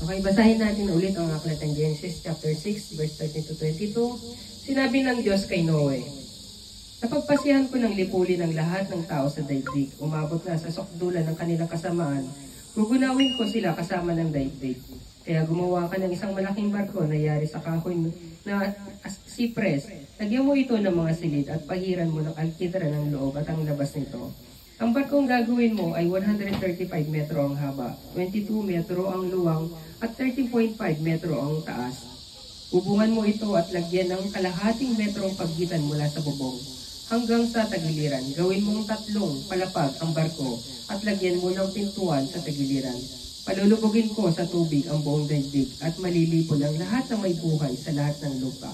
Okay, basahin natin ulit ang aklat ng Genesis chapter 6, verse 13 to 22. Sinabi ng Diyos kay Noe, napagpasihan ko ng lipulin ng lahat ng tao sa daigdig. Umabot na sa sukdulan ng kanilang kasamaan. Gugunawin ko sila kasama ng daigdig. Kaya gumawa ka ng isang malaking barko na yari sa kahoy na sipres. Lagyan mo ito ng mga silid at pahiran mo ng alkidra ng loob at ang labas nito. Ang barkong gagawin mo ay 135 metro ang haba, 22 metro ang luwang at 13.5 metro ang taas. Bubungan mo ito at lagyan ng kalahating metro ang pagitan mula sa bubong hanggang sa tagiliran. Gawin mong 3 palapag ang barko at lagyan mo ng pintuan sa tagiliran. Palulubugin ko sa tubig ang buong daigdig at malilipol ang lahat na may buhay sa lahat ng lupa.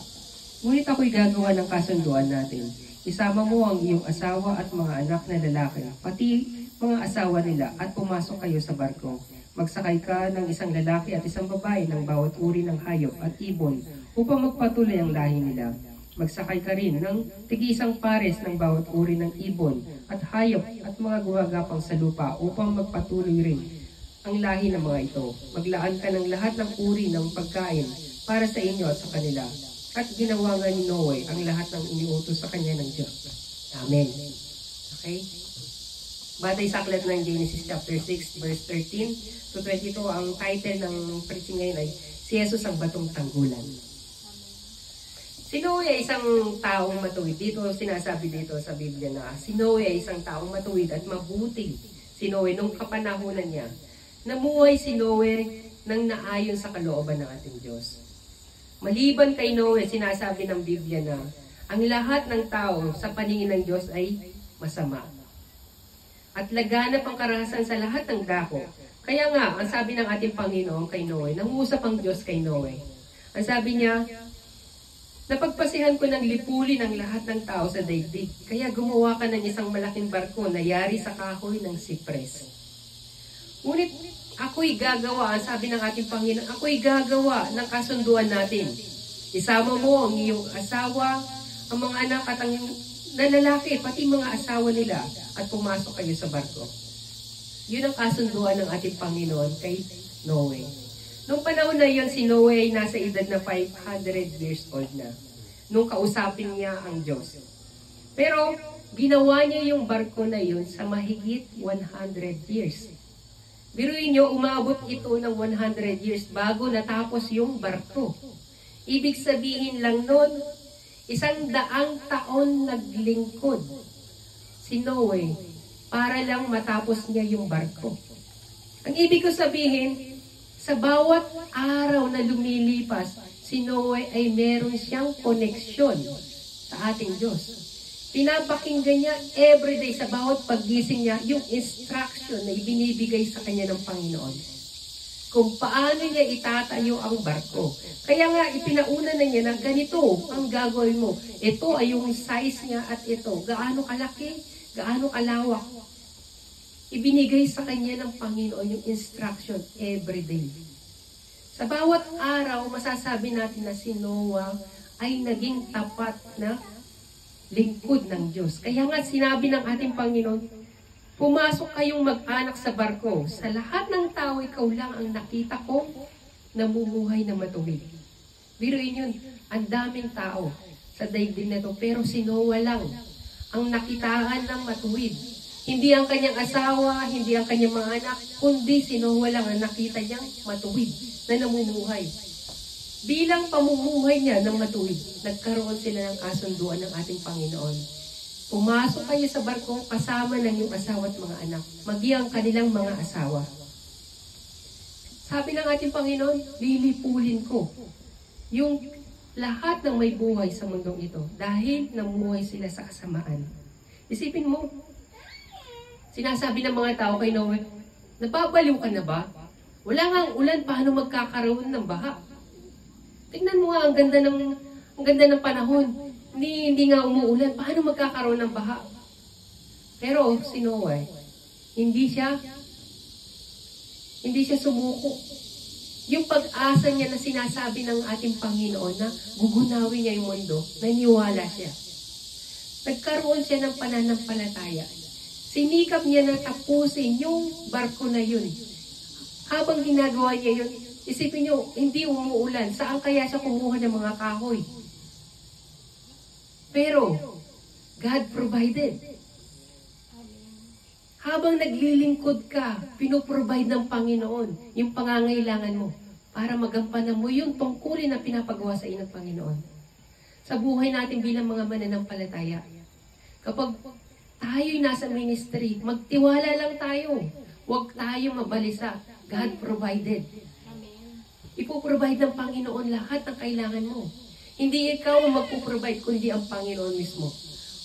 Ngunit ako'y gagawa ng kasunduan natin. Isama mo ang iyong asawa at mga anak na lalaki, pati mga asawa nila, at pumasok kayo sa barko. Magsakay ka ng isang lalaki at isang babae ng bawat uri ng hayop at ibon upang magpatuloy ang lahi nila. Magsakay ka rin ng tig-isang pares ng bawat uri ng ibon at hayop at mga gumagapang sa lupa upang magpatuloy rin ang lahi ng mga ito. Maglaan ka ng lahat ng uri ng pagkain para sa inyo at sa kanila. At ginawa nga ni Noe ang lahat ng iniutos sa kanya ng Diyos. Amen. Okay? Batay sa aklat ng Genesis chapter 6, verse 13 to 22, ang title ng preaching ngayon ay Si Jesus ang Batong Tanggulan. Si Noe ay isang taong matuwid. Dito, sinasabi dito sa Biblia na si Noe ay isang taong matuwid at mabuti. Si Noe, nung kapanahunan niya, namuhay si Noe nang naayon sa kalooban ng ating Diyos. Maliban kay Noe, sinasabi ng Biblia na ang lahat ng tao sa paningin ng Diyos ay masama. At laganap ang karahasan sa lahat ng dako. Kaya nga, ang sabi ng ating Panginoon kay Noe, nangusap ang Diyos kay Noe. Ang sabi niya, napagpasihan ko ng lipulin ang lahat ng tao sa daigdig. Kaya gumawa ka ng isang malaking barko na yari sa kahoy ng sipres. Ngunit ako'y gagawa, ang sabi ng ating Panginoon, ako'y gagawa ng kasunduan natin. Isama mo ang iyong asawa, ang mga anak at ang lalaki, pati mga asawa nila, at pumasok kayo sa barko. Yun ang kasunduan ng ating Panginoon kay Noe. Noong panahon na yun, si Noe ay nasa edad na 500 years old na. Nung kausapin niya ang Diyos. Pero, ginawa niya yung barko na yun sa mahigit 100 years. Biruin nyo, umabot ito ng 100 years bago natapos yung barko. Ibig sabihin lang nun, 100 taon naglingkod si Noe para lang matapos niya yung barko. Ang ibig ko sabihin, sa bawat araw na lumilipas, si Noe ay meron siyang koneksyon sa ating Diyos. Pinapakinggan niya everyday sa bawat paggising niya yung instruction na ibinibigay sa kanya ng Panginoon. Kung paano niya itatayo ang barko. Kaya nga ipinauna na niya na ganito ang gagawin mo. Ito ay yung size niya at ito. Gaano kalaki, gaano kalawak. Ibinigay sa kanya ng Panginoon yung instruction everyday. Sa bawat araw, masasabi natin na si Noah ay naging tapat na lingkod ng Diyos. Kaya nga sinabi ng ating Panginoon, pumasok kayong mag-anak sa barko. Sa lahat ng tao, ikaw lang ang nakita ko namumuhay na matuwid. Biruin yun, ang daming tao sa daigdig na to, pero si Noah lang ang nakitaan ng matuwid. Hindi ang kanyang asawa, hindi ang kanyang mga anak, kundi si Noah lang ang nakita niyang matuwid na namumuhay. Bilang pamumuhay niya ng matuwid, nagkaroon sila ng kasunduan ng ating Panginoon. Pumasok kayo sa barko kasama ng iyong asawa at mga anak, maging ang kanilang mga asawa. Sabi ng ating Panginoon, lilipulin ko yung lahat ng may buhay sa mundong ito dahil namuhay sila sa kasamaan. Isipin mo, sinasabi ng mga tao kay Noe, nababaliw ka na ba? Wala nga ang ulan, paano magkakaroon ng baha? Tingnan mo nga, ang ganda ng panahon. Hindi nga umuulan. Paano magkakaroon ng baha? Pero si Noe, hindi siya sumuko. Yung pag-asa niya na sinasabi ng ating Panginoon na gugunawin niya yung mundo, naniwala siya. Nagkaroon siya ng pananampalataya. Sinikap niya na tapusin yung barko na yun. Habang ginagawa niya yun, Isipin nyo, hindi umuulan. Saan kaya siya kumuha ng mga kahoy? Pero, God provided. Habang naglilingkod ka, pinoprovide ng Panginoon yung pangangailangan mo para magampanan mo yung tungkulin na pinapagawa sa iyo ng Panginoon. Sa buhay natin bilang mga mananampalataya, kapag tayo'y nasa ministry, magtiwala lang tayo. Huwag tayo mabalisa. God provided. Ipoprovide ng Panginoon lahat ng kailangan mo. Hindi ikaw ang magpoprovide, kundi ang Panginoon mismo.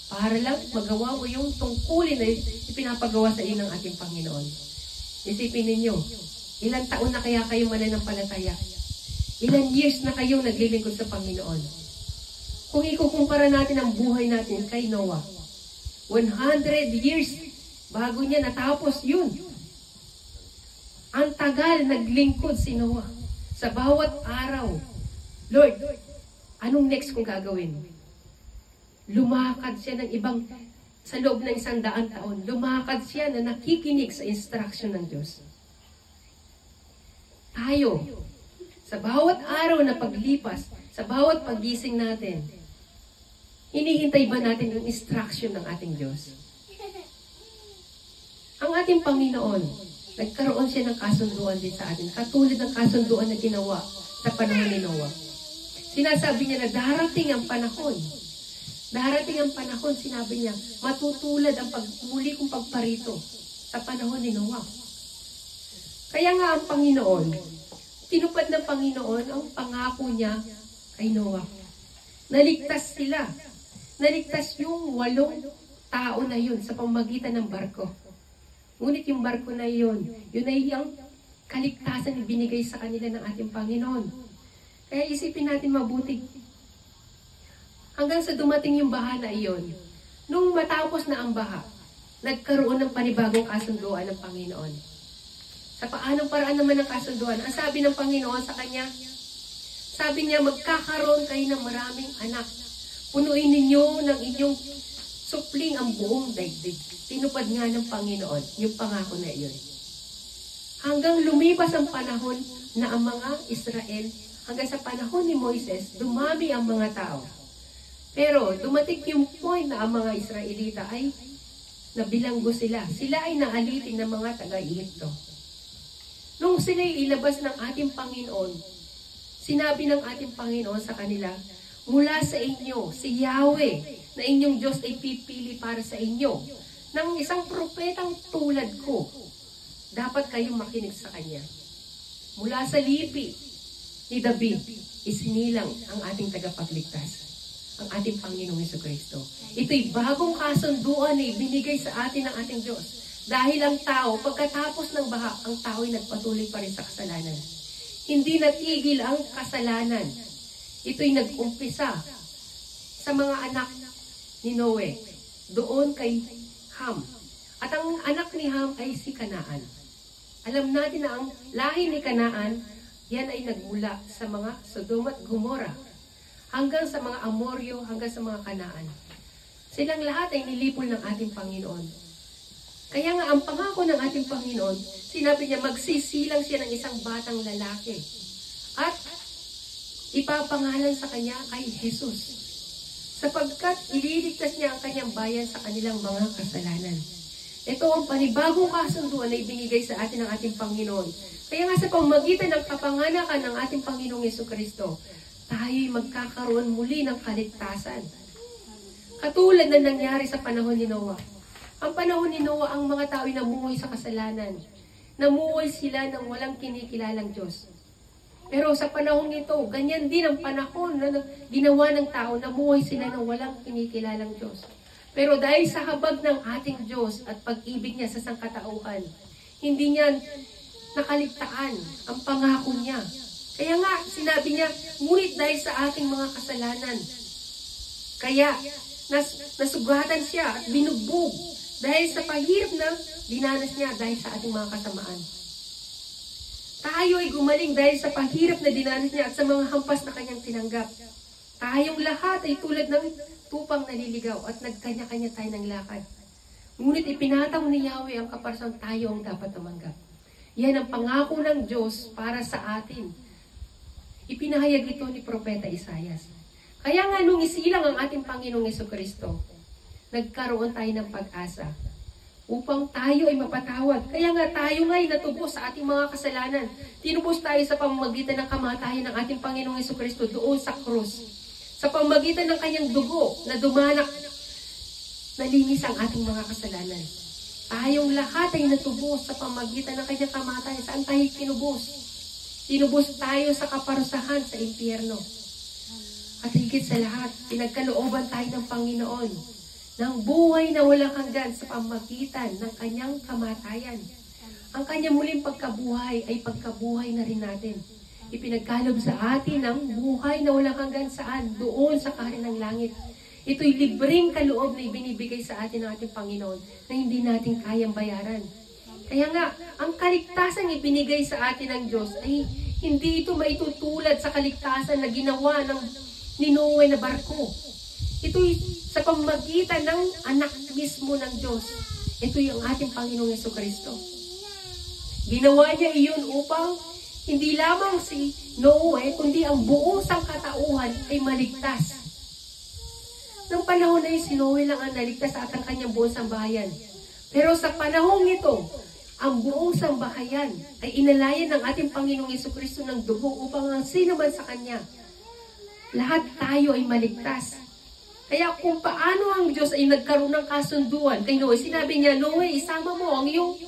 Para lang magawa mo yung tungkulin na ipinapagawa sa iyo ng ating Panginoon. Isipin ninyo, ilang taon na kaya kayo mananampalataya? Ilang years na kayo naglilingkod sa Panginoon? Kung ikukumpara natin ang buhay natin kay Noah, 100 years bago niya natapos yun. Ang tagal naglingkod si Noah. Sa bawat araw, Lord, anong next kong gagawin? Lumakad siya ng ibang, sa loob ng 100 taon, lumakad siya na nakikinig sa instruction ng Diyos. Tayo, sa bawat araw na paglipas, sa bawat pagising natin, hinihintay ba natin yung instruction ng ating Diyos? Ang ating Panginoon, nagkaroon siya ng kasunduan din sa atin, katulad ng kasunduan na ginawa sa panahon ni Noah. Sinasabi niya na darating ang panahon. Darating ang panahon, sinabi niya, matutulad ang muli kong pagparito sa panahon ni Noah. Kaya nga ang Panginoon, tinupad ng Panginoon ang pangako niya kay Noah. Naligtas sila. Naligtas yung 8 tao na yun sa pamamagitan ng barko. Ngunit yung barko na yun ay ang kaligtasan na binigay sa kanila ng ating Panginoon. Kaya isipin natin mabuti. Hanggang sa dumating yung baha na iyon, nung matapos na ang baha, nagkaroon ng panibagong kasunduan ng Panginoon. Sa paanong paraan naman ng kasunduan? Ang sabi ng Panginoon sa kanya, sabi niya, magkakaroon kayo ng maraming anak. Punuin ninyo ng inyong supling ang buong daigdig. Tinupad nga ng Panginoon yung pangako na iyon. Hanggang lumipas ang panahon na ang mga Israel, hanggang sa panahon ni Moises, dumami ang mga tao. Pero dumating yung point na ang mga Israelita ay nabilanggo sila. Sila ay naalitin ng mga taga-Ehipto. Nung sila'y ilabas ng ating Panginoon, sinabi ng ating Panginoon sa kanila, mula sa inyo, si Yahweh, na inyong Diyos ay pipili para sa inyo, ng isang propetang tulad ko. Dapat kayong makinig sa Kanya. Mula sa lipi ni David, isinilang ang ating tagapagligtas, ang ating Panginoong Jesucristo. Ito'y bagong kasunduan na ibinigay sa atin ng ating Diyos. Dahil ang tao, pagkatapos ng baha, ang tao ay nagpatuloy pa rin sa kasalanan. Hindi natigil ang kasalanan. Ito'y nag-umpisa sa mga anak ni Noe, doon kay Ham. At ang anak ni Ham ay si Kanaan. Alam natin na ang lahi ni Kanaan, yan ay nagmula sa mga Sodom at Gomora, hanggang sa mga Amoryo, hanggang sa mga Kanaan. Silang lahat ay nilipol ng ating Panginoon. Kaya nga ang pangako ng ating Panginoon, sinabi niya magsisilang siya ng isang batang lalaki. At ipapangalan sa kanya kay Jesus. Sapagkat ililigtas niya ang kanyang bayan sa kanilang mga kasalanan. Ito ang panibagong kasunduan na ibinigay sa atin ng ating Panginoon. Kaya nga sa pamamagitan ng kapanganakan ng ating Panginoong Jesucristo, tayo'y magkakaroon muli ng kaligtasan. Katulad na nangyari sa panahon ni Noah. Ang panahon ni Noah, ang mga tao'y namuhay sa kasalanan. Namuhay sila ng walang kinikilalang Diyos. Pero sa panahon nito, ganyan din ang panahon na ginawa ng tao, namuhay sila ng walang kinikilalang Diyos. Pero dahil sa habag ng ating Diyos at pag-ibig niya sa sangkatauhan, hindi niya nakaligtaan ang pangako niya. Kaya nga, sinabi niya, ngunit dahil sa ating mga kasalanan, kaya nasugatan siya at binugbog dahil sa pahirap na dinanas niya dahil sa ating mga kasamaan. Tayo ay gumaling dahil sa pahirap na dinanas niya at sa mga hampas na kanyang tinanggap. Tayong lahat ay tulad ng tupang naliligaw at nagkanya-kanya tayo ng lakad. Ngunit ipinataw ni Yahweh ang kaparsang tayo ang dapat tumanggap. Yan ang pangako ng Diyos para sa atin. Ipinahayag ito ni Propeta Isaias. Kaya nga nung isilang ang ating Panginoong Jesucristo, nagkaroon tayo ng pag-asa upang tayo ay mapatawad. Kaya nga tayo nga ay natubos sa ating mga kasalanan. Tinubos tayo sa pamamagitan ng kamatayan ng ating Panginoong Jesucristo doon sa krus. Sa pamamagitan ng kanyang dugo na dumanak, nalinis ang ating mga kasalanan. Tayong lahat ay natubos sa pamamagitan ng kanyang kamatayan. Saan tayo tinubos? Tinubos tayo sa kaparusahan sa impyerno. At higit sa lahat, pinagkalooban tayo ng Panginoon ng buhay na walang hanggan sa pamamagitan ng kanyang kamatayan. Ang kanyang muling pagkabuhay ay pagkabuhay na rin natin. Ipinagkalob sa atin ang buhay na walang hanggan saan? Doon sa kaharian ng langit. Ito'y libreng kaloob na ibinibigay sa atin ng ating Panginoon na hindi natin kayang bayaran. Kaya nga, ang kaligtasan ibinigay sa atin ng Diyos ay hindi ito maitutulad sa kaligtasan na ginawa ni Noe na barko. Ito'y sa pamamagitan ng anak mismo ng Diyos. Ito'y ang ating Panginoong Jesucristo. Ginawa niya iyon upang hindi lamang si Noe, kundi ang buong sangkatauhan ay maligtas. Nung panahon na yun, si Noe lang ang naligtas at ang kanyang buong sambahayan. Pero sa panahong ito, ang buong sambahayan ay inalayan ng ating Panginoong Jesucristo ng dugo upang ang sino man sa Kanya, lahat tayo ay maligtas. Kaya kung paano ang Diyos ay nagkaroon ng kasunduan kay Noe, sinabi niya, Noe, isama mo ang iyong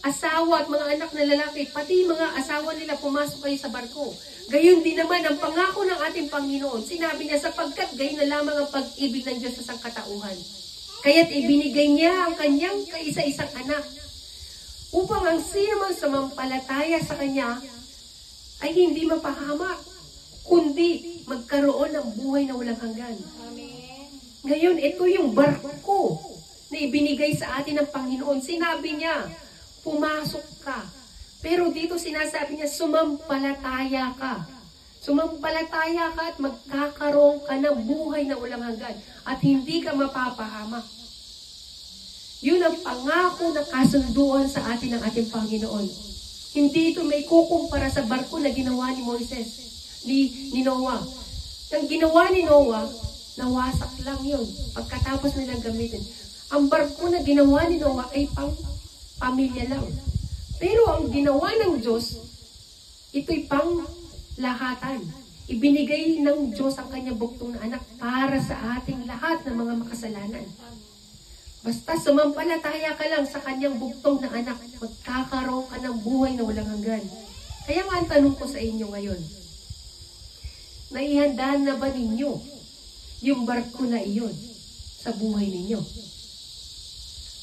asawa at mga anak na lalaki, pati mga asawa nila pumasok kayo sa barko. Gayon din naman ang pangako ng ating Panginoon. Sinabi niya, sapagkat gayon na lamang ang pag-ibig ng Diyos sa sangkatauhan. Kaya't ibinigay niya ang kanyang kaisa-isang anak upang ang sino man sumampalataya sa kanya ay hindi mapahamak, kundi magkaroon ng buhay na walang hanggan. Ngayon, ito yung barko na ibinigay sa atin ng Panginoon. Sinabi niya, pumasok ka. Pero dito sinasabi niya, sumampalataya ka. Sumampalataya ka at magkakaroon ka ng buhay na walang hanggan. At hindi ka mapapahamak. Yun ang pangako na kasunduan sa atin ng ating Panginoon. Hindi ito may kukumpara sa barko na ginawa ni Moises, ni Noah. Ang ginawa ni Noah, nawasak lang yun. Pagkatapos nilang gamitin. Ang barko na ginawa ni Noah ay pang pamilya lang. Pero ang ginawa ng Diyos, ito'y pang lahatan. Ibinigay ng Diyos ang kanyang buktong na anak para sa ating lahat ng mga makasalanan. Basta sumampalataya ka lang sa kanyang buktong na anak, magkakaroon ka ng buhay na walang hanggan. Kaya nga ang tanong ko sa inyo ngayon, naihandaan na ba ninyo yung barko na iyon sa buhay ninyo?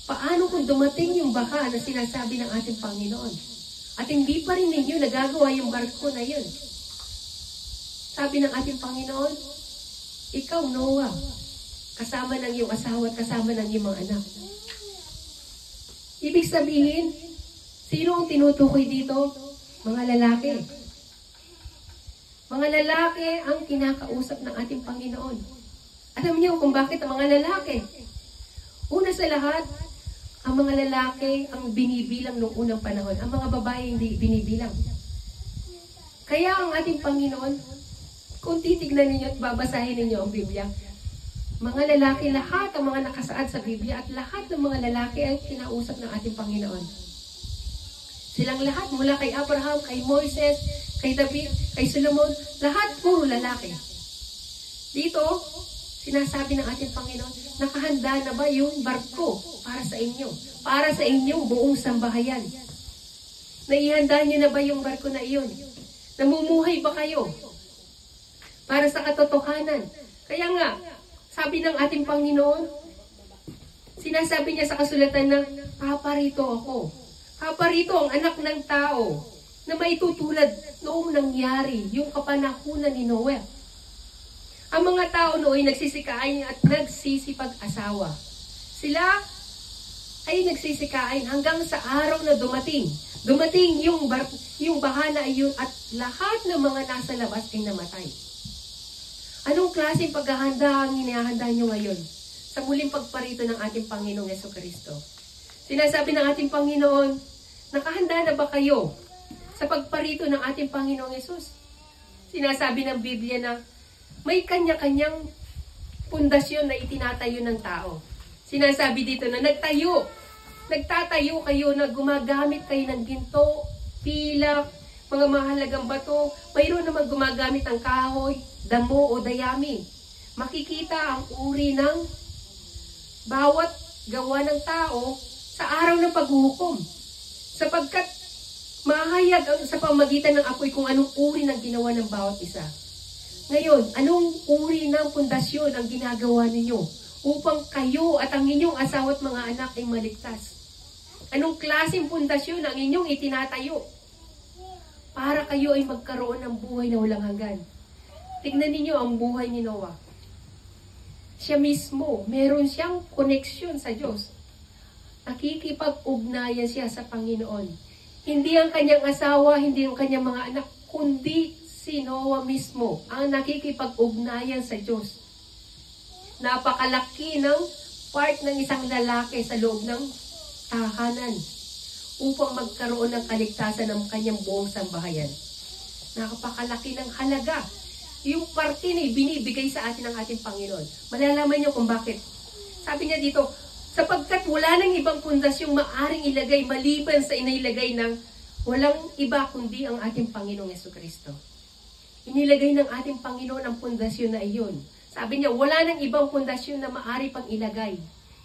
Paano kung dumating yung baha na sinasabi ng ating Panginoon? At hindi pa rin ninyo nagagawa yung barko na yun. Sabi ng ating Panginoon, ikaw, Noah, kasama ng iyong asawa at kasama ng iyong mga anak. Ibig sabihin, sino ang tinutukoy dito? Mga lalaki. Mga lalaki ang kinakausap ng ating Panginoon. Alam niyo kung bakit ang mga lalaki? Una sa lahat, ang mga lalaki ang binibilang noong unang panahon. Ang mga babae hindi binibilang. Kaya ang ating Panginoon, kung titignan ninyo at babasahin ninyo ang Biblia, mga lalaki, lahat ang mga nakasaad sa Biblia at lahat ng mga lalaki ay kinausap ng ating Panginoon. Silang lahat, mula kay Abraham, kay Moises, kay David, kay Solomon, lahat puro lalaki. Dito, sinasabi ng ating Panginoon, nakahanda na ba yung barko para sa inyo? Para sa inyong buong sambahayan. Naihanda niyo na ba yung barko na iyon? Namumuhay ba kayo? Para sa katotohanan. Kaya nga, sabi ng ating Panginoon, sinasabi niya sa kasulatan na, paparito ako. Paparito ang anak ng tao na maitutulad noong nangyari yung kapanahunan ni Noe. Ang mga tao noon nagsisikain at nagsisipag-asawa. Sila ay nagsisikain hanggang sa araw na dumating. Dumating yung baha na iyon at lahat ng mga nasa labas ay namatay. Anong klaseng paghahanda ang inihahanda nyo ngayon sa muling pagparito ng ating Panginoong Jesucristo? Sinasabi ng ating Panginoon, Nakahanda na ba kayo sa pagparito ng ating Panginoong Yesus? Sinasabi ng Biblia na may kanya-kanyang pundasyon na itinatayo ng tao. Sinasabi dito na nagtatayo kayo na gumagamit kayo ng ginto, pilak, mga mahalagang bato. Mayroon naman gumagamit ng kahoy, damo o dayami. Makikita ang uri ng bawat gawa ng tao sa araw ng paghuhukom. Sapagkat mahayag sa pamagitan ng apoy kung anong uri ng ginawa ng bawat isa. Ngayon, anong uri ng pundasyon ang ginagawa ninyo upang kayo at ang inyong asawa at mga anak ay maligtas? Anong klaseng pundasyon ang inyong itinatayo para kayo ay magkaroon ng buhay na walang hanggan? Tignan ninyo ang buhay ni Noah. Siya mismo, meron siyang koneksyon sa Diyos. Nakikipag-ugnayan siya sa Panginoon. Hindi ang kanyang asawa, hindi ang kanyang mga anak, kundi si Noah mismo ang nakikipag-ugnayan sa Diyos. Napakalaki ng part ng isang lalaki sa loob ng tahanan upang magkaroon ng kaligtasan ng kanyang buong sambahayan. Napakalaki ng halaga. Yung parte na binibigay sa atin ng ating Panginoon. Malalaman niyo kung bakit. Sabi niya dito, sapagkat wala nang ibang pundasyong maaring ilagay maliban sa inailagay ng walang iba kundi ang ating Panginoong Jesucristo. Inilagay ng ating Panginoon ang pundasyon na iyon. Sabi niya, wala nang ibang pundasyon na maaari pang ilagay.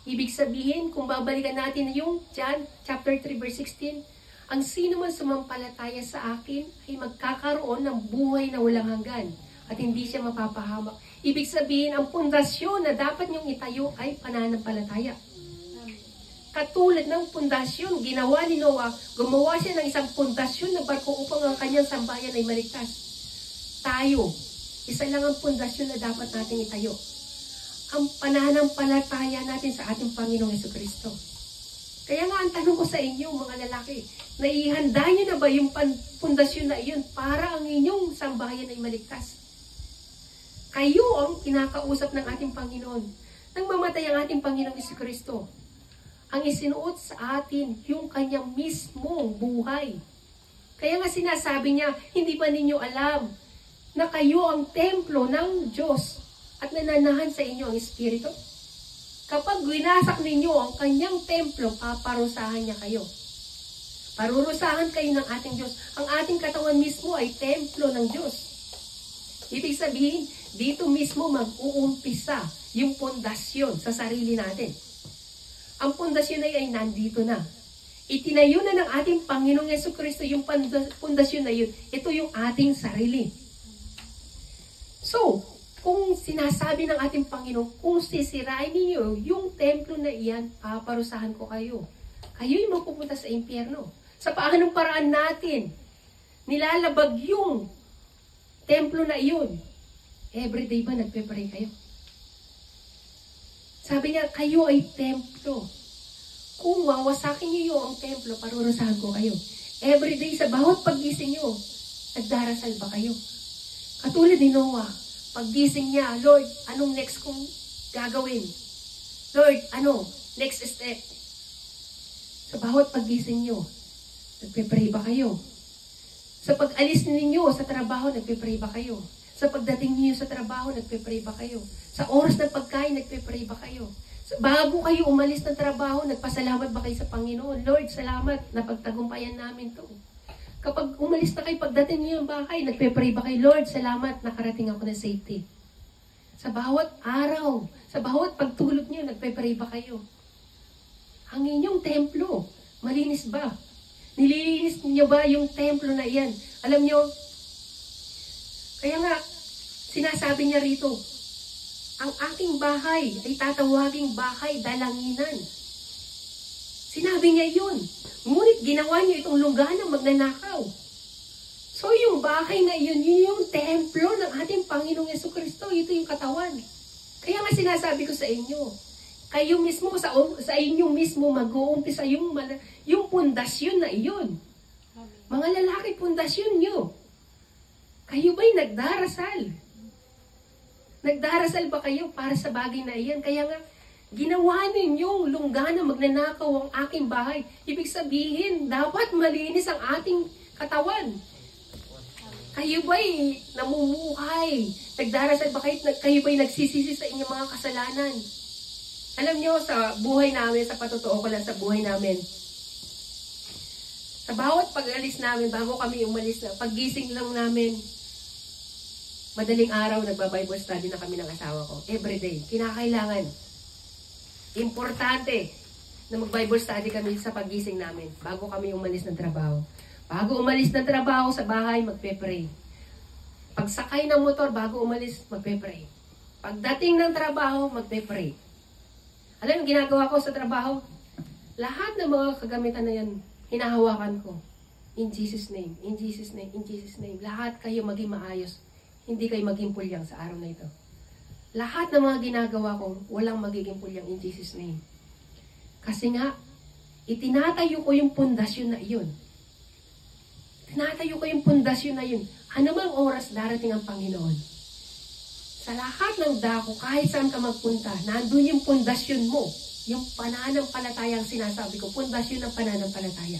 Ibig sabihin, kung babalikan natin yung John chapter 3 verse 16, ang sino man sumampalataya sa akin ay magkakaroon ng buhay na walang hanggan at hindi siya mapapahamak. Ibig sabihin, ang pundasyon na dapat niyong itayo ay pananampalataya. Katulad ng pundasyon, ginawa ni Noah, gumawa siya ng isang pundasyon na barko upang ang kanyang sambayan ay maligtas. Tayo, isa lang ang pundasyon na dapat nating itayo. Ang pananampalataya natin sa ating Panginoong Jesucristo. Kaya nga ang tanong ko sa inyo, mga lalaki, naihanda niyo na ba yung pundasyon na iyon para ang inyong sambayan ay maligtas? Kayo ang kinakausap ng ating Panginoon. Nang mamatay ang ating Panginoong Jesucristo, ang isinuot sa atin yung kanyang mismong buhay. Kaya nga sinasabi niya, hindi ba ninyo alam na kayo ang templo ng Diyos at nananahan sa inyo ang Espiritu? Kapag winasak ninyo ang kanyang templo, paparusahan niya kayo. Parurusahan kayo ng ating Diyos. Ang ating katawan mismo ay templo ng Diyos. Ibig sabihin, dito mismo mag-uumpisa yung pundasyon sa sarili natin. Ang pundasyon na ay nandito na. Itinayo na ng ating Panginoong Jesucristo yung pundasyon na yun. Ito yung ating sarili. So, kung sinasabi ng ating Panginoon, kung sisirain ninyo yung templo na iyan, paparusahan ko kayo. Kayo'y mapupunta sa impyerno. Sa paanong paraan natin, nilalabag yung templo na iyon. Everyday ba nagpe-pray kayo? Sabi niya, kayo ay templo. Kung wawasakin niyo ang templo, parurusahan ko kayo. Everyday, sa bawat paggising niyo, nagdarasal ba kayo? Katulad ni Noah, paggising niya, Lord, anong next kong gagawin? Lord, ano? Next step. Sa bawat paggising niyo, nagpe-pray ba kayo? Sa pag-alis ninyo sa trabaho, nagpe-pray ba kayo? Sa pagdating niyo sa trabaho, nagpe-pray ba kayo? Sa oras ng pagkain, nagpe-pray ba kayo? Bago kayo umalis ng trabaho, nagpasalamat ba kayo sa Panginoon? Lord, salamat, napagtagumpayan namin to. Kapag umalis na kayo, pagdating niyo ng bahay, nagpe-pray ba kayo? Lord, salamat, nakarating ako na safety. Sa bawat araw, sa bawat pagtulog niyo, nagpe-pray ba kayo? Ang inyong templo, malinis ba? Nililinis niyo ba yung templo na iyan? Alam niyo, kaya nga, sinasabi niya rito, ang aking bahay ay tatawaging bahay dalanginan. Sinabi niya yun. Ngunit ginawa niyo itong lugar ng magnanakaw. So yung bahay na yun, yun yung templo ng ating Panginoong Jesucristo. Ito yung katawan. Kaya nga sinasabi ko sa inyo, kayo mismo, sa inyong mismo mag-uumpisa yung pundasyon na iyon. Mga lalaki, pundasyon nyo. Kayo ba'y nagdarasal? Nagdarasal ba kayo para sa bagay na iyan? Kaya nga, Ginawa ninyong lunggana magnanakaw ang aking bahay. Ibig sabihin, dapat malinis ang ating katawan. Kayo ba'y namumuhay? Nagdarasal ba kayo ba'y nagsisisi sa inyong mga kasalanan? Alam nyo, sa buhay namin, sa patotoo ko lang sa buhay namin, sa bawat pag-alis namin, bago kami umalis na, paggising lang namin, madaling araw, nagba-Bible study na kami ng asawa ko. Everyday. Kinakailangan. Importante na mag-Bible study kami sa paggising namin bago kami umalis ng trabaho. Bago umalis ng trabaho sa bahay, magpe-pray. Pagsakay ng motor, bago umalis, magpe-pray. Pagdating ng trabaho, magpe-pray. Alam yung ginagawa ko sa trabaho? Lahat ng mga kagamitan na yan, hinahawakan ko. In Jesus' name, in Jesus' name, in Jesus' name. Lahat kayo maging maayos. Hindi kayo maging pulyang sa araw na ito. Lahat ng mga ginagawa ko, walang magiging pulyang in Jesus' name. Kasi nga, itinatayo ko yung pundasyon na iyon. Tinatayo ko yung pundasyon na yun. Ano bang oras darating ang Panginoon? Sa lahat ng dako, kahit saan ka magpunta, nandun yung pundasyon mo. Yung pananampalataya ang sinasabi ko, pundasyon ng pananampalataya.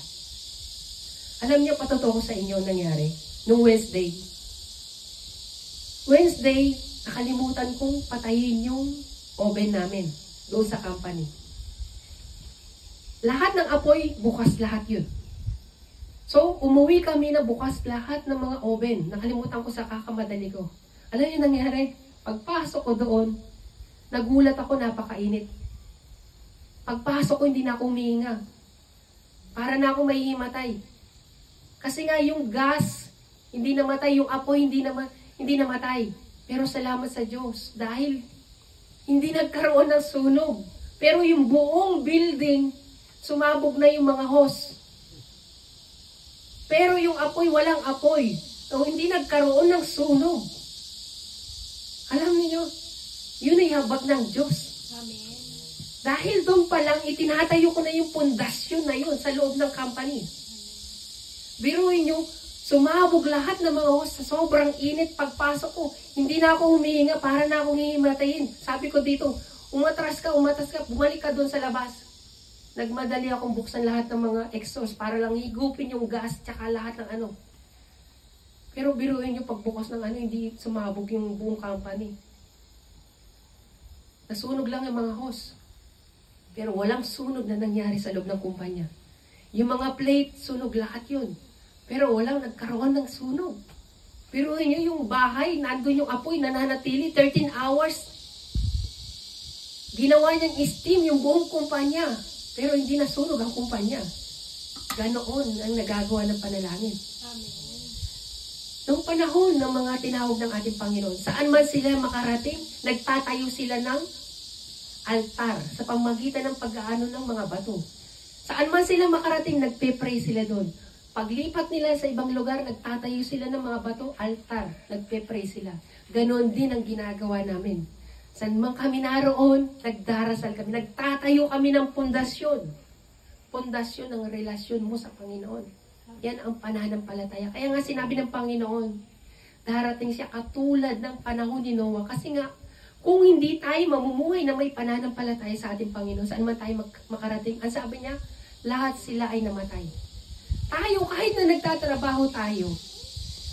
Alam niyo, patotoo ko sa inyo nangyari. Nung Wednesday, nakalimutan kong patayin yung oven namin doon sa company. Lahat ng apoy, bukas lahat yun. So, umuwi kami na bukas lahat ng mga oven. Nakalimutan ko sa kakamadali ko. Alam niyo nangyari? Pagpasok ko doon, nagulat ako, napakainit. Pagpasok ko, hindi na ako humihinga. Para na ako mahihimatay. Kasi nga yung gas, hindi namatay. Yung apoy, hindi namatay. Pero salamat sa Diyos. Dahil hindi nagkaroon ng sunog. Pero yung buong building, sumabog na yung mga hose. Pero yung apoy, walang apoy. So, hindi nagkaroon ng sunog. Alam niyo, yun ay habag ng Diyos. Amen. Dahil doon pa lang, itinatayo ko na yung pundasyon na yun sa loob ng company. Biruin nyo, sumabog lahat ng mga hose sa sobrang init. Pagpasok ko, hindi na ako humihinga, para na akong hihimatayin. Sabi ko dito, umatras ka, bumalik ka doon sa labas. Nagmadali akong buksan lahat ng mga exhaust para lang higupin yung gas tsaka lahat ng ano. Pero biruin nyo, pagbukas ng ano, hindi sumabog yung buong company. Nasunog lang yung mga hose. Pero walang sunog na nangyari sa loob ng kumpanya. Yung mga plate, sunog lahat yun. Pero walang nagkaroon ng sunog. Biruin nyo, yung bahay, nandun yung apoy, nananatili 13 hours. Ginawa niyang steam yung buong kumpanya. Pero hindi nasunog ang kumpanya. Ganoon ang nagagawa ng panalangin. Amen. Noong panahon ng mga tinawag ng ating Panginoon, saan man sila makarating, nagtatayo sila ng altar sa pamagitan ng pag-aano ng mga bato. Saan man sila makarating, nagpe-pray sila doon. Paglipat nila sa ibang lugar, nagtatayo sila ng mga bato, altar, nagpe-pray sila. Ganon din ang ginagawa namin. Saan man kami naroon, nagdarasal kami, nagtatayo kami ng pundasyon. Pundasyon ng relasyon mo sa Panginoon. Yan ang pananampalataya. Kaya nga sinabi ng Panginoon, darating siya katulad ng panahon ni Noah. Kasi nga, kung hindi tayo mamumuhay na may pananampalataya sa ating Panginoon, saan man tayo makarating, ang sabi niya, lahat sila ay namatay. Tayo, kahit na nagtatrabaho tayo,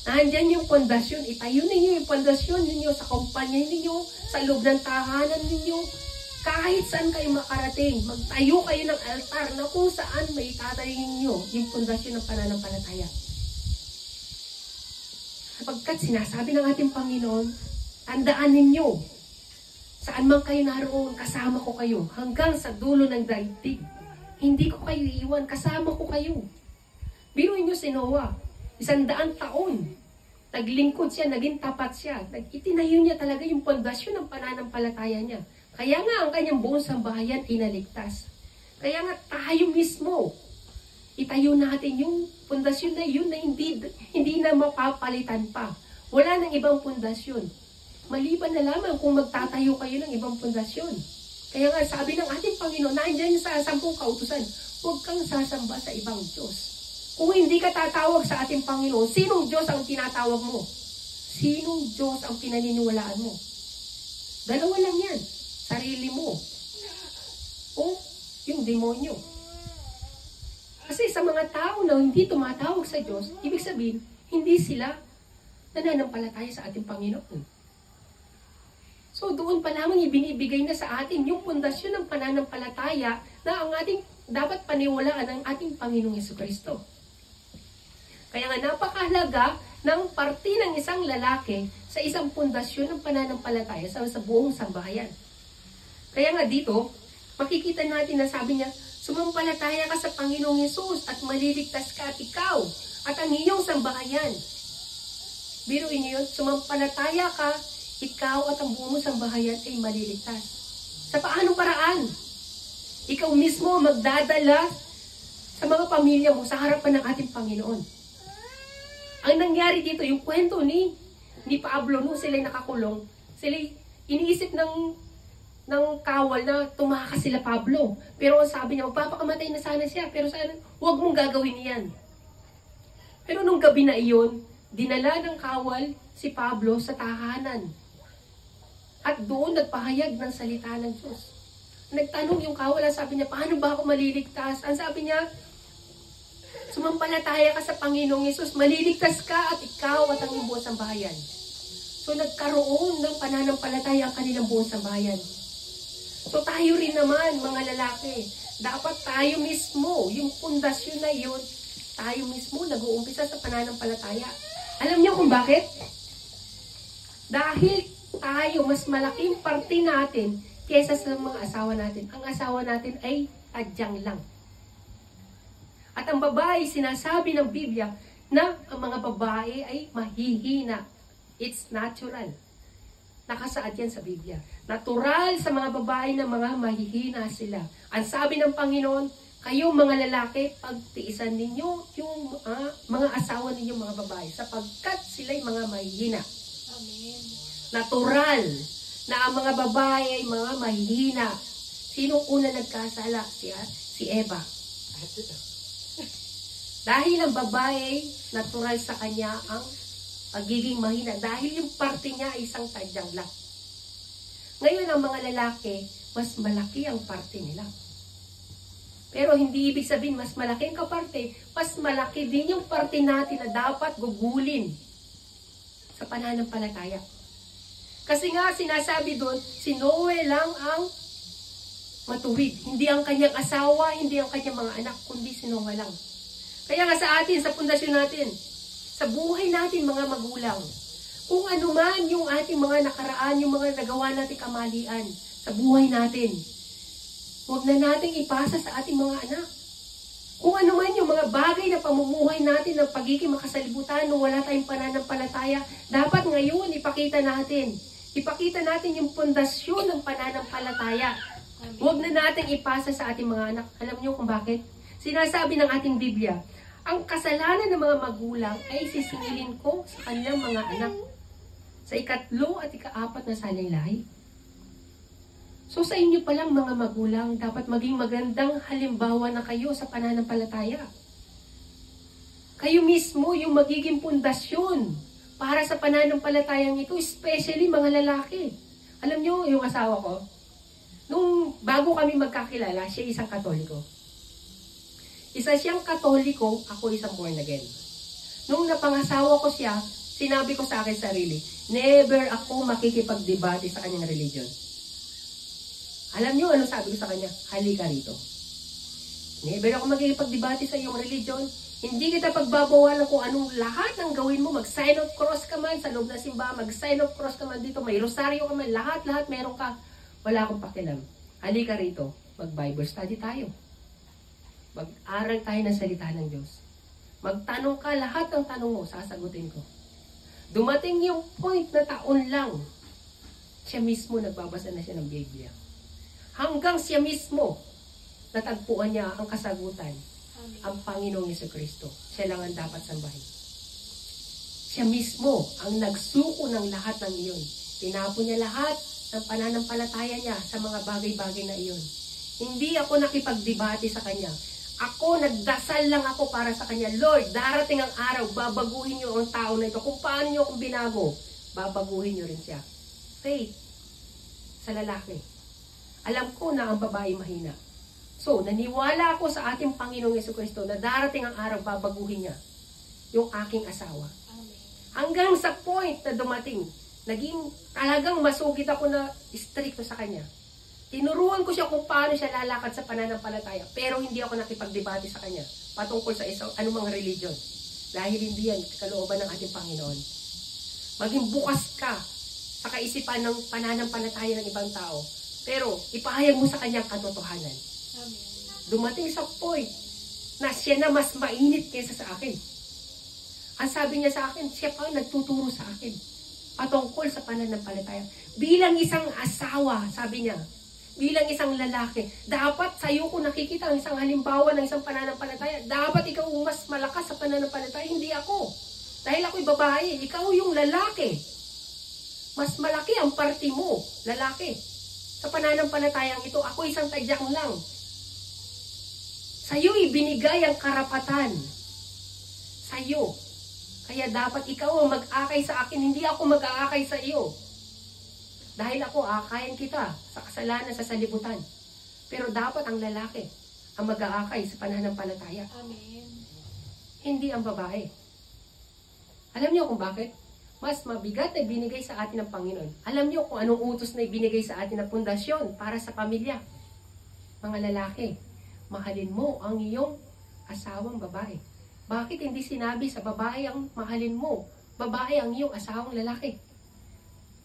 nandyan yung pundasyon. Itayo ninyo yung pundasyon ninyo sa kumpanya ninyo, sa loob ng tahanan ninyo. Kahit saan kayo makarating, magtayo kayo ng altar na kung saan may itatayo ninyo yung pundasyon ng pananampalataya. Sapagkat sinasabi ng ating Panginoon, tandaan ninyo, saan man kayo naroon, kasama ko kayo, hanggang sa dulo ng daigdig. Hindi ko kayo iiwan, kasama ko kayo. Biruin nyo si Noah, 100 taon. Naglingkod siya, naging tapat siya. Itinayo niya talaga yung pundasyon ng pananampalataya niya. Kaya nga ang kanyang buong sambahayan inaligtas. Kaya nga tayo mismo, itayo natin yung pundasyon na yun na hindi na mapapalitan pa. Wala nang ibang pundasyon. Maliban na lamang kung magtatayo kayo ng ibang pundasyon. Kaya nga sabi ng ating Panginoon, nandiyan sa 10 kautusan, huwag kang sasamba sa ibang Diyos. Kung hindi ka tatawag sa ating Panginoon, sinong Diyos ang tinatawag mo? Sinong Diyos ang pinaniniwalaan mo? Dalawa lang yan. Sarili mo. o yung demonyo. Kasi sa mga tao na hindi tumatawag sa Diyos, ibig sabihin, hindi sila nananampalataya sa ating Panginoon. So doon pa lamang ibinibigay na sa atin yung pundasyon ng pananampalataya na ang ating dapat paniwalaan ng ating Panginoong Jesucristo. Kaya nga napakahalaga ng parte ng isang lalaki sa isang pundasyon ng pananampalataya sa buong sambahayan. Kaya nga dito, makikita natin na sabi niya, sumampalataya ka sa Panginoong Hesus at maliligtas ka at ikaw at ang iyong sambahayan. Biruin niyo yun, sumampalataya ka, ikaw at ang buong sambahayan ay maliligtas. Sa paanong paraan? Ikaw mismo magdadala sa mga pamilya mo sa harapan ng ating Panginoon. Ang nangyari dito, yung kwento ni Pablo, nung sila'y nakakulong, sila'y iniisip ng kawal na tumakas sila Pablo. Pero sabi niya, magpapakamatay na sana siya, pero sana, huwag mong gagawin yan. Pero nung gabi na iyon, dinala ng kawal si Pablo sa tahanan. At doon nagpahayag ng salita ng Diyos. Nagtanong yung kawal, sabi niya, paano ba ako maliligtas? Ang sabi niya, sumampalataya ka sa Panginoong Hesus, maliligtas ka at ikaw at ang iyong buong sambahayan. So nagkaroon ng pananampalataya ang kanilang buong sambahayan. So tayo rin naman, mga lalaki, dapat tayo mismo, yung pundasyon na yun, tayo mismo nag-uumpisa sa pananampalataya. Alam niyo kung bakit? Dahil tayo, mas malaking parte natin kesa sa mga asawa natin. Ang asawa natin ay tadyang lang. At ang babae, sinasabi ng Biblia na ang mga babae ay mahihina. It's natural. Nakasaad yan sa Biblia. Natural sa mga babae na mga mahihina sila. Ang sabi ng Panginoon, kayo mga lalaki, pagtiisan ninyo yung mga asawa ninyo mga babae sapagkat sila'y mga mahihina. Amen. Natural na ang mga babae ay mga mahihina. Sinong una nagkasala? Si Eva. Dahil ang babae, natural sa kanya ang pagiging mahina. Dahil yung parte niya ay isang tadyang lang. Ngayon ang mga lalaki, mas malaki ang parte nila. Pero hindi ibig sabihin mas malaki ang kaparte, mas malaki din yung parte natin na dapat gugulin sa pananampalataya. Kasi nga sinasabi doon, si Noe lang ang matuwid. Hindi ang kanyang asawa, hindi ang kanyang mga anak, kundi si Noe lang. Kaya nga sa atin, sa pundasyon natin, sa buhay natin mga magulang, kung ano man yung ating mga nakaraan, yung mga nagawa natin kamalian sa buhay natin, huwag na nating ipasa sa ating mga anak. Kung ano man yung mga bagay na pamumuhay natin ng pagiging makasalibutan nung wala tayong pananampalataya, dapat ngayon ipakita natin. Ipakita natin yung pundasyon ng pananampalataya. Huwag na nating ipasa sa ating mga anak. Alam niyo kung bakit? Sinasabi ng ating Biblia, ang kasalanan ng mga magulang ay sisingilin ko sa kanilang mga anak sa ikatlo at ikaapat na salaylahi. So sa inyo palang mga magulang, dapat maging magandang halimbawa na kayo sa pananampalataya. Kayo mismo yung magiging pundasyon para sa pananampalatayang ito, especially mga lalaki. Alam nyo, yung asawa ko, nung bago kami magkakilala, siya isang Katoliko. Isa siyang Katoliko, ako isang born again. Nung napangasawa ko siya, sinabi ko sa akin sarili, never ako makikipagdebate sa kanyang religion. Alam niyo ano sabi ko sa kanya? Halika rito. Never ako makikipagdebate sa iyong religion. Hindi kita pagbabawalan kung anong lahat ng gawin mo. Mag-sign of cross ka man sa loob na simbahan. Mag-sign of cross ka man dito. May rosaryo ka man. Lahat meron ka. Wala akong pakialam. Halika rito. Mag-Bible study tayo. Mag-aral tayo ng salita ng Diyos. Magtanong ka, lahat ng tanong mo, sasagutin ko. Dumating yung point na taon lang, siya mismo nagbabasa na siya ng Biblia. Hanggang siya mismo, natagpuan niya ang kasagutan, ang Panginoong Jesucristo. Siya lang ang dapat sambahin. Siya mismo ang nagsuko ng lahat ng iyon. Tinapon niya lahat ng pananampalataya niya sa mga bagay-bagay na iyon. Hindi ako nakipagdebate sa kanya. Ako, nagdasal lang ako para sa kanya. Lord, darating ang araw, babaguhin niyo ang tao na ito. Kung paano niyo akong binago, babaguhin niyo rin siya. Faith sa lalaki. Alam ko na ang babae mahina. So, naniwala ako sa ating Panginoong Jesucristo na darating ang araw babaguhin niya yung aking asawa. Hanggang sa point na dumating, naging talagang masugid ako na stricto sa kanya. Tinuruan ko siya kung paano siya lalakad sa pananampalataya, pero hindi ako nakipagdebate sa kanya patungkol sa isang anumang religion. Dahil hindi yan kalooban ng ating Panginoon. Maging bukas ka sa kaisipan ng pananampalataya ng ibang tao, pero ipahayag mo sa kanyang katotohanan. Amen. Dumating sa point na siya na mas mainit kaysa sa akin. Ang sabi niya sa akin, siya pa nagtuturo sa akin patungkol sa pananampalataya. Bilang isang asawa, sabi niya, bilang isang lalaki, dapat sa'yo ko nakikita ang isang halimbawa ng isang pananampalataya. Dapat ikaw mas malakas sa pananampalataya, hindi ako. Dahil ako'y babae, ikaw yung lalaki. Mas malaki ang parti mo, lalaki. Sa pananampalatayang ito, ako isang tadyang lang. Sa'yo ibinigay ang karapatan. Sa'yo. Kaya dapat ikaw ang mag-akay sa akin, hindi ako mag-aakay sa iyo. Dahil ako, akayan kita sa kasalanan sa salibutan. Pero dapat ang lalaki ang mag-aakay sa pananampalataya. Amen. Hindi ang babae. Alam niyo kung bakit? Mas mabigat na ibinigay sa atin ng Panginoon. Alam niyo kung anong utos na ibinigay sa atin na pundasyon para sa pamilya. Mga lalaki, mahalin mo ang iyong asawang babae. Bakit hindi sinabi sa babae ang mahalin mo? Babae ang iyong asawang lalaki.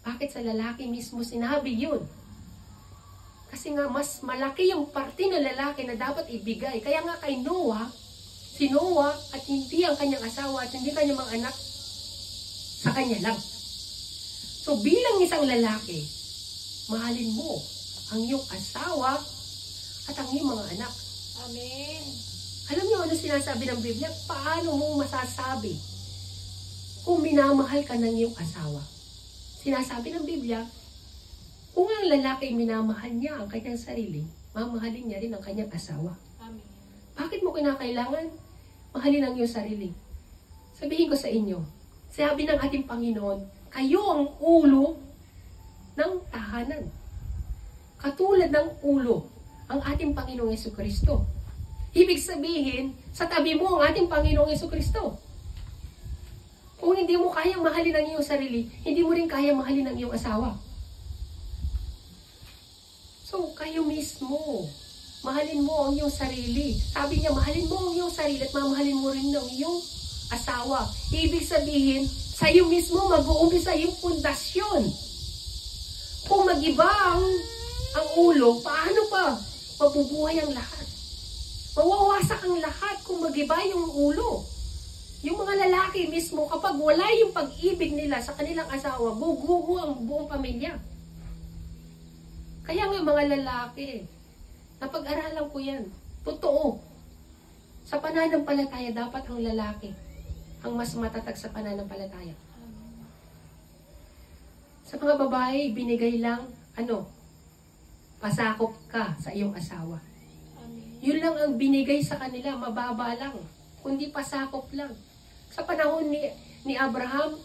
Bakit sa lalaki mismo sinabi yun? Kasi nga mas malaki yung parte ng lalaki na dapat ibigay. Kaya nga kay Noah, si Noah at hindi ang kanyang asawa at hindi kanyang mga anak, sa kanya lang. So bilang isang lalaki, mahalin mo ang iyong asawa at ang iyong mga anak. Amen. Alam niyo ano sinasabi ng Biblia? Paano mo masasabi kung minamahal ka ng iyong asawa? Sinasabi ng Biblia, kung ang lalaki minamahal niya ang kanyang sarili, mamahalin niya rin ang kanyang asawa. Amen. Bakit mo kinakailangan mahalin ang iyong sarili? Sabihin ko sa inyo, sabi ng ating Panginoon, kayo ang ulo ng tahanan. Katulad ng ulo ang ating Panginoong Jesucristo. Ibig sabihin, sa tabi mo ang ating Panginoong Jesucristo. Kung hindi mo kayang mahalin ang iyong sarili, hindi mo rin kayang mahalin ang iyong asawa. So, kayo mismo, mahalin mo ang iyong sarili. Sabi niya, mahalin mo ang iyong sarili at mamahalin mo rin ang iyong asawa. Ibig sabihin, sa iyo mismo mag-uumpisa yung pundasyon. Kung mag-iba ang ulo, paano pa mabubuhay ang lahat? Mawawasak ang lahat kung mag-iba yung ulo. Yung mga lalaki mismo, kapag wala yung pag-ibig nila sa kanilang asawa, guguho ang buong pamilya. Kaya nga mga lalaki, napag-aralan ko yan. Totoo. Sa pananampalataya, dapat ang lalaki ang mas matatag sa pananampalataya. Sa mga babae, binigay lang, pasakop ka sa iyong asawa. Yun lang ang binigay sa kanila, mababa lang. Kundi pasakop lang. Sa panahon ni Abraham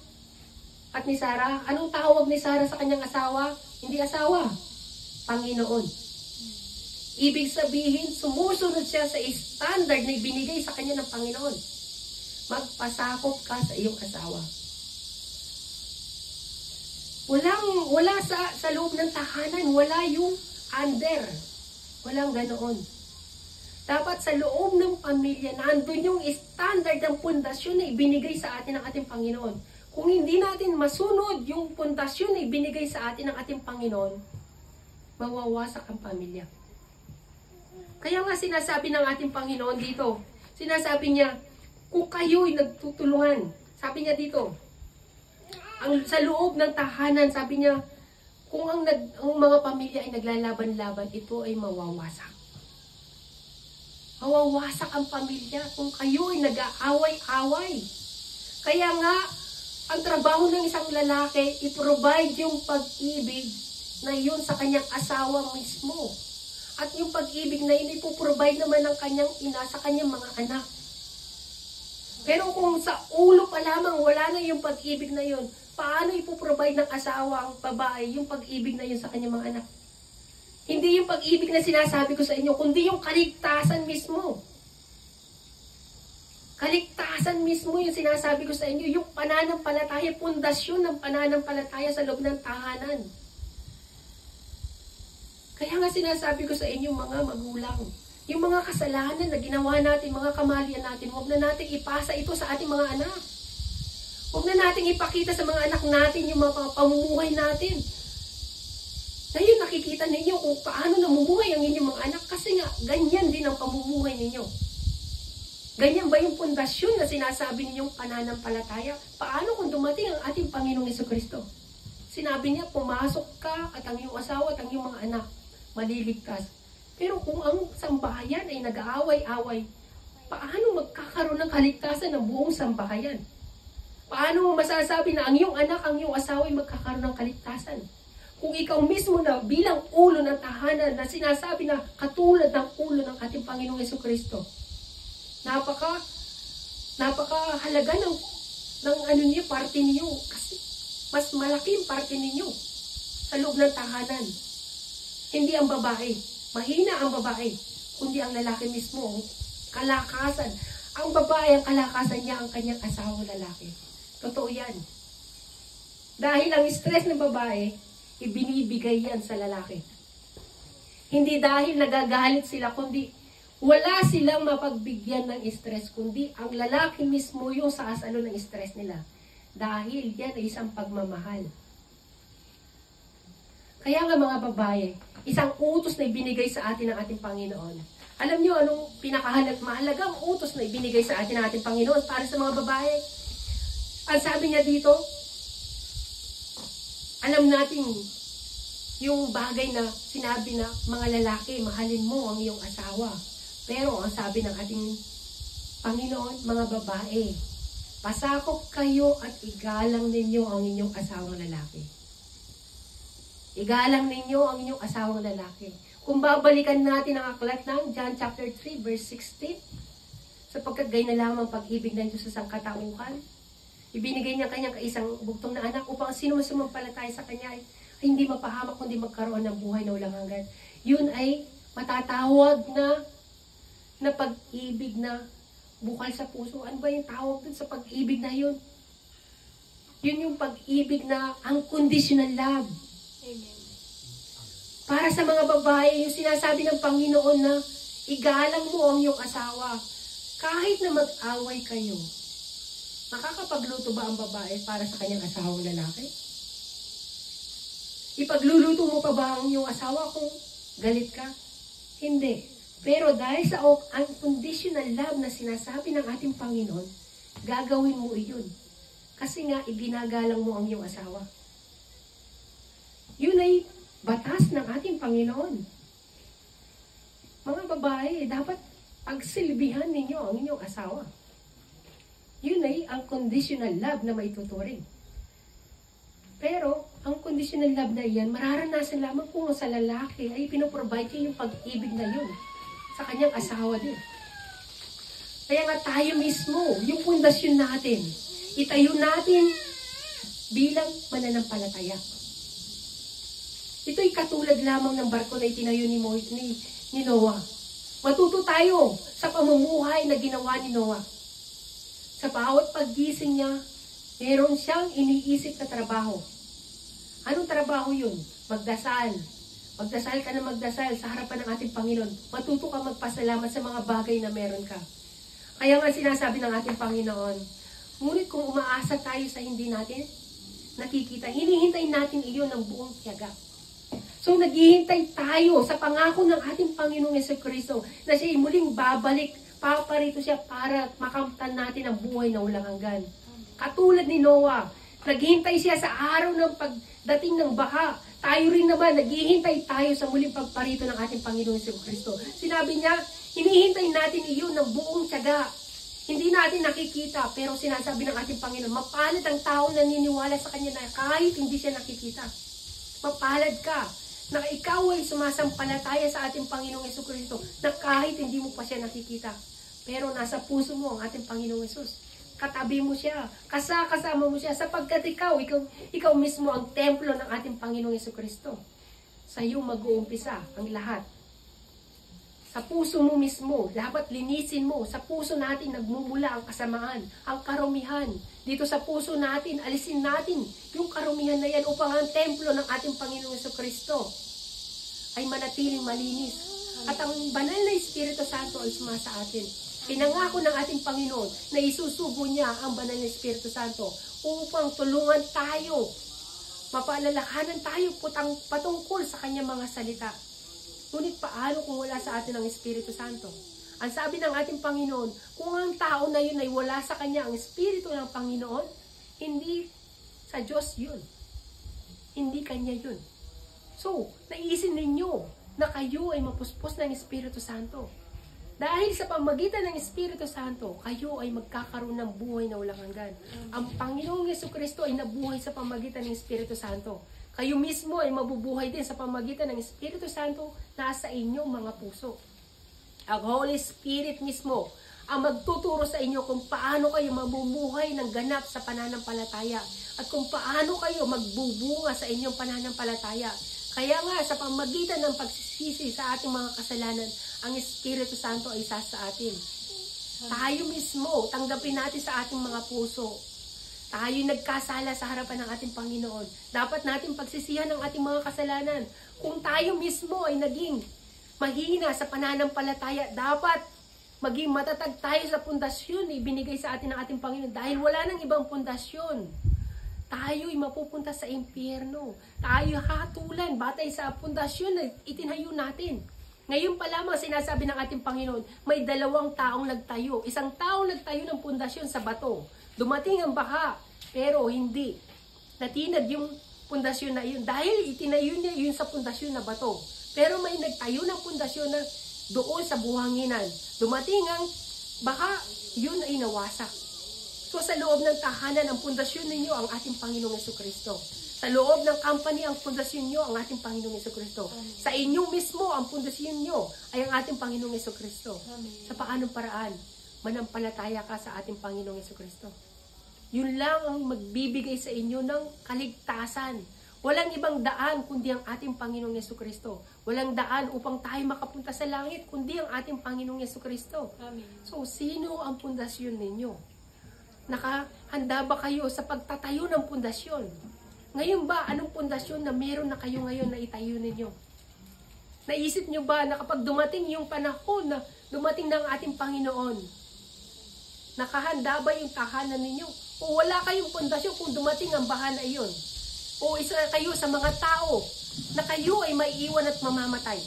at ni Sarah, anong tawag ni Sarah sa kanyang asawa? Hindi asawa, Panginoon. Ibig sabihin, sumusunod siya sa standard na ibinigay sa kanya ng Panginoon. Magpasakop ka sa iyong asawa. Wala sa loob ng tahanan, wala yung under. Walang ganoon. Dapat sa loob ng pamilya, nandun yung standard ng pundasyon na ibinigay sa atin ng ating Panginoon. Kung hindi natin masunod yung pundasyon na ibinigay sa atin ng ating Panginoon, mawawasak ang pamilya. Kaya nga sinasabi ng ating Panginoon dito, sinasabi niya, kung kayo'y nagtutulungan, sabi niya dito, sa loob ng tahanan, sabi niya, kung ang mga pamilya ay naglalaban-laban, ito ay mawawasak. Mawawasak ang pamilya kung kayo ay nag-aaway-away. Kaya nga, ang trabaho ng isang lalaki, i-provide yung pag-ibig na yun sa kanyang asawa mismo. At yung pag-ibig na yun, ipoprovide naman ng kanyang ina sa kanyang mga anak. Pero kung sa ulo pa lamang wala na yung pag-ibig na yun, paano ipoprovide ng asawa ang babae yung pag-ibig na yun sa kanyang mga anak? Hindi yung pag-ibig na sinasabi ko sa inyo, kundi yung kaligtasan mismo. Kaligtasan mismo yung sinasabi ko sa inyo, yung pananampalataya, pundasyon ng pananampalataya sa loob ng tahanan. Kaya nga sinasabi ko sa inyo mga magulang, yung mga kasalanan na ginawa natin, mga kamalian natin, huwag na natin ipasa ito sa ating mga anak. Huwag na natin ipakita sa mga anak natin yung mga pamumuhay natin. Ngayon nakikita ninyo kung paano namumuhay ang inyong mga anak kasi nga ganyan din ang pamumuhay ninyo. Ganyan ba yung pundasyon na sinasabi ninyong pananampalataya? Paano kung dumating ang ating Panginoong Jesucristo? Sinabi niya, pumasok ka at ang iyong asawa at ang iyong mga anak maliligtas. Pero kung ang sambahayan ay nag-aaway-away, paano magkakaroon ng kaligtasan ng buong sambahayan? Paano mo masasabi na ang iyong anak, ang iyong asawa ay magkakaroon ng kaligtasan? Kung ikaw mismo na bilang ulo ng tahanan na sinasabi na katulad ng ulo ng ating Panginoong Jesucristo, napakahalaga ng ano niyo, parte niyo. Kasi mas malaking parte ninyo sa loob ng tahanan. Hindi ang babae. Mahina ang babae. Kundi ang lalaki mismo. Ang kalakasan. Ang babae, ang kalakasan niya, ang kanyang asawang lalaki. Totoo yan. Dahil ang stress ng babae, ibinibigay yan sa lalaki. Hindi dahil nagagalit sila, kundi wala silang mapagbigyan ng stress, kundi ang lalaki mismo yung saasalo ng stress nila. Dahil yan ay isang pagmamahal. Kaya nga mga babae, isang utos na ibinigay sa atin ng ating Panginoon. Alam niyo anong mahalagang utos na ibinigay sa atin ng ating Panginoon para sa mga babae? Ang sabi niya dito, alam natin yung bagay na sinabi na mga lalaki, mahalin mo ang iyong asawa. Pero ang sabi ng ating Panginoon, mga babae, pasakop kayo at igalang ninyo ang inyong asawang lalaki. Igalang ninyo ang inyong asawang lalaki. Kung babalikan natin ang aklat ng John chapter 3 verse 16, sapagkat gayon na lamang pag-ibig ng Diyos sa sangkatauhan, ibinigay niya kanyang kaisang bugtong na anak upang sino man sumampalataya sa kanya ay hindi mapahamak kundi magkaroon ng buhay na walang hanggan. Yun ay matatawag na pag-ibig na bukal sa puso. Ano ba yung tawag dun sa pag-ibig na yun? Yun yung pag-ibig na unconditional love. Amen. Para sa mga babae, yung sinasabi ng Panginoon na igalang mo ang iyong asawa. Kahit na mag-away kayo, makakapagluto ba ang babae para sa kanyang asawang lalaki? Ipagluluto mo pa ba ang iyong asawa kung galit ka? Hindi. Pero dahil sa unconditional love na sinasabi ng ating Panginoon, gagawin mo iyon. Kasi nga, ibinagalang mo ang iyong asawa. Yun ay batas ng ating Panginoon. Mga babae, dapat pagsilbihan ninyo ang inyong asawa. Yun ay ang conditional love na maituturing. Pero, ang conditional love na yan, mararanasan lamang kung sa lalaki ay pinoprovide niya yung pag-ibig na yun sa kanyang asawa din. Kaya nga tayo mismo, yung pundasyon natin, itayo natin bilang mananampalataya. Ito'y katulad lamang ng barko na itinayo ni Noah. Matuto tayo sa pamumuhay na ginawa ni Noah. Sa bawat paggising niya, meron siyang iniisip na trabaho. Anong trabaho yun? Magdasal. Magdasal ka na magdasal sa harapan ng ating Panginoon. Matuto ka magpasalamat sa mga bagay na meron ka. Kaya nga sinasabi ng ating Panginoon, ngunit kung umaasa tayo sa hindi natin nakikita, hinihintay natin iyon ng buong tiyaga. So naghihintay tayo sa pangako ng ating Panginoong Jesucristo na siya muling babalik, paparito siya para makamtan natin ang buhay na walang hanggan. Katulad ni Noah, naghihintay siya sa araw ng pagdating ng baha. Tayo rin naman, naghihintay tayo sa muling pagparito ng ating Panginoong Jesucristo. Sinabi niya, hinihintay natin iyon ng buong tiyaga. Hindi natin nakikita, pero sinasabi ng ating Panginoon, mapalad ang tao na naniniwala sa Kanya na kahit hindi siya nakikita. Mapalad ka na ikaw ay sumasampalataya sa ating Panginoong Jesucristo na kahit hindi mo pa siya nakikita. Pero nasa puso mo ang ating Panginoong Jesus. Katabi mo siya, kasama mo siya, sapagkat ikaw mismo ang templo ng ating Panginoong Jesucristo. Sa iyo mag-uumpisa ang lahat. Sa puso mo mismo, dapat linisin mo. Sa puso natin nagmumula ang kasamaan, ang karumihan. Dito sa puso natin, alisin natin yung karumihan na yan upang ang templo ng ating Panginoong Jesucristo ay manatiling malinis. At ang banal na Espiritu Santo ay sumasa atin. Pinangako ng ating Panginoon na isusubo niya ang banal na Espiritu Santo upang tulungan tayo, mapaalalahanan tayo patungkol sa kanyang mga salita. Ngunit paano kung wala sa atin ang Espiritu Santo? Ang sabi ng ating Panginoon, kung ang tao na yun ay wala sa kanya ang Espiritu ng Panginoon, hindi sa Diyos yun. Hindi kanya yun. So, naisin ninyo na kayo ay mapuspos ng Espiritu Santo. Dahil sa pamagitan ng Espiritu Santo, kayo ay magkakaroon ng buhay na walang hanggan. Ang Panginoong Jesucristo ay nabuhay sa pamagitan ng Espiritu Santo. Kayo mismo ay mabubuhay din sa pamagitan ng Espiritu Santo nasa inyong mga puso. Ang Holy Spirit mismo ang magtuturo sa inyo kung paano kayo mabubuhay ng ganap sa pananampalataya at kung paano kayo magbubunga sa inyong pananampalataya. Kaya nga, sa pamagitan ng pagsisisi sa ating mga kasalanan, ang Espiritu Santo ay isa sa atin. Tayo mismo, tanggapin natin sa ating mga puso. Tayo nagkasala sa harapan ng ating Panginoon. Dapat natin pagsisihan ang ating mga kasalanan. Kung tayo mismo ay naging mahina sa pananampalataya, dapat maging matatag tayo sa pundasyon na ibinigay sa atin ng ating Panginoon. Dahil wala nang ibang pundasyon. Tayo'y mapupunta sa impyerno. Tayo hatulan batay sa pundasyon na itinayo natin. Ngayon pa lamang sinasabi ng ating Panginoon, may 2 taong nagtayo. Isang taong nagtayo ng pundasyon sa bato. Dumating ang baha, pero hindi. Natinag yung pundasyon na yun. Dahil itinayo niya yun sa pundasyon na bato. Pero may nagtayo ng pundasyon na doon sa buhanginan. Dumating ang baha, yun ay nawasak. So sa loob ng tahanan, ang pundasyon ninyo ang ating Panginoong Jesucristo. Sa loob ng company, ang pundasyon nyo ang ating Panginoong Jesucristo. Sa inyong mismo, ang pundasyon nyo ay ang ating Panginoong Jesucristo. Sa paanong paraan? Manampalataya ka sa ating Panginoong Jesucristo. Yun lang ang magbibigay sa inyo ng kaligtasan. Walang ibang daan kundi ang ating Panginoong Jesucristo. Walang daan upang tayo makapunta sa langit kundi ang ating Panginoong Jesucristo. So, sino ang pundasyon ninyo? Nakahanda ba kayo sa pagtatayo ng pundasyon? Ngayon ba, anong pundasyon na meron na kayo ngayon na itayo ninyo? Naisip nyo ba na kapag dumating yung panahon na dumating ng ating Panginoon, nakahanda ba yung tahanan ninyo? O wala kayong pundasyon kung dumating ang baha na iyon? O isa kayo sa mga tao na kayo ay maiiwan at mamamatay?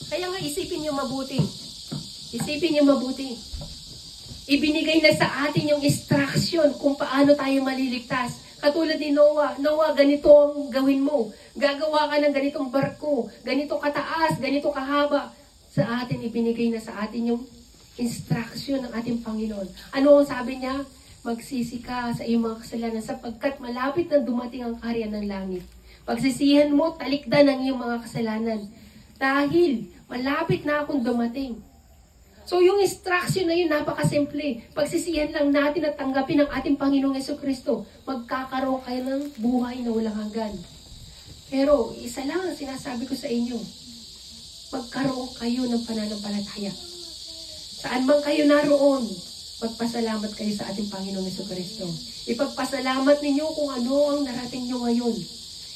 Kaya nga isipin nyo mabuti. Isipin nyo mabuti. Ibinigay na sa atin yung instruction kung paano tayo maliligtas. Katulad ni Noah. Noah, ganito ang gawin mo. Gagawa ka ng ganitong barko. Ganito kataas, ganito kahaba. Sa atin, ibinigay na sa atin yung instruction ng ating Panginoon. Ano ang sabi niya? Magsisi ka sa iyong mga kasalanan sapagkat malapit na dumating ang kaharian ng langit. Pagsisihan mo, talikdan ang iyong mga kasalanan. Dahil malapit na akong dumating. So yung instruction na yun, napakasimple. Pagsisihan lang natin at tanggapin ang ating Panginoong Jesucristo. Magkakaroon kayo ng buhay na walang hanggan. Pero isa lang ang sinasabi ko sa inyo. Magkaroon kayo ng pananampalataya. Saan man kayo naroon, magpasalamat kayo sa ating Panginoong Jesucristo. Ipagpasalamat ninyo kung ano ang narating nyo ngayon.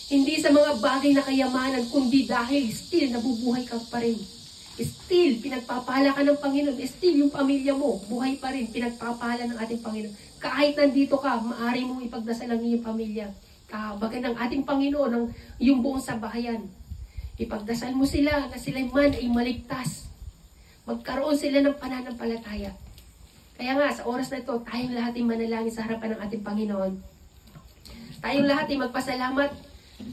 Hindi sa mga bagay na kayamanan, kundi dahil still nabubuhay ka pa rin. Still, pinagpapala ka ng Panginoon. Still, yung pamilya mo, buhay pa rin. Pinagpapala ng ating Panginoon. Kahit nandito ka, maaari mong ipagdasal ang iyong pamilya. Kahabagan ng ating Panginoon, ng yung buong sabahayan. Ipagdasal mo sila na sila man ay maligtas. Magkaroon sila ng pananampalataya. Kaya nga, sa oras na ito, tayong lahat ay manalangin sa harapan ng ating Panginoon. Tayong lahat ay magpasalamat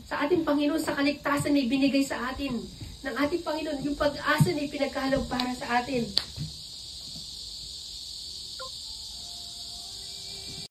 sa ating Panginoon sa kaligtasan na ibinigay sa atin ng ating Panginoon, yung pag-asa na ipinagkaloob para sa atin.